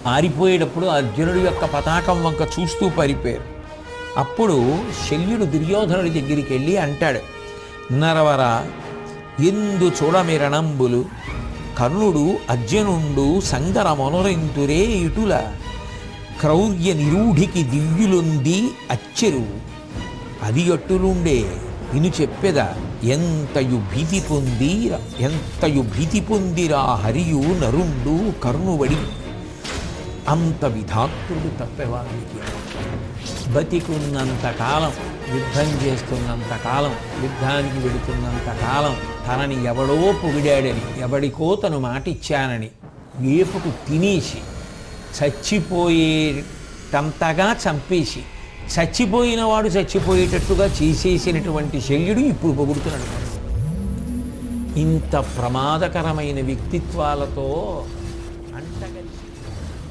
పారిపోయేటప్పుడు అర్జునుడి యొక్క పతాకం వంక చూస్తూ పారిపోయారు. అప్పుడు శల్యుడు దుర్యోధనుడి దగ్గరికి వెళ్ళి అంటాడు, నరవర ఎందు చూడమిరణంబులు కర్ణుడు అర్జునుండు సంగర మొనరింతురే ఇటుల క్రౌర్య నిరూఢికి దివ్యులుంది అచ్చెరు అది అట్టులుండే ఇను చెప్పెద ఎంతయు భీతి పొందిరా హరియు నరుండు కర్ణువడి. అంత విధాత్రుడు తప్పెవారికి బతికున్నంత కాలం, యుద్ధం చేస్తున్నంత కాలం, యుద్ధానికి వెళుతున్నంత కాలం తనని ఎవడో పొగిడాడని, ఎవడికో తను మాటిచ్చానని వేపుకు తినేసి చచ్చిపోయేటంతగా చంపేసి చచ్చిపోయిన వాడు చచ్చిపోయేటట్టుగా చేసేసినటువంటి శల్యుడు ఇప్పుడు పొగుడుతున్నాడు. ఇంత ప్రమాదకరమైన వ్యక్తిత్వాలతో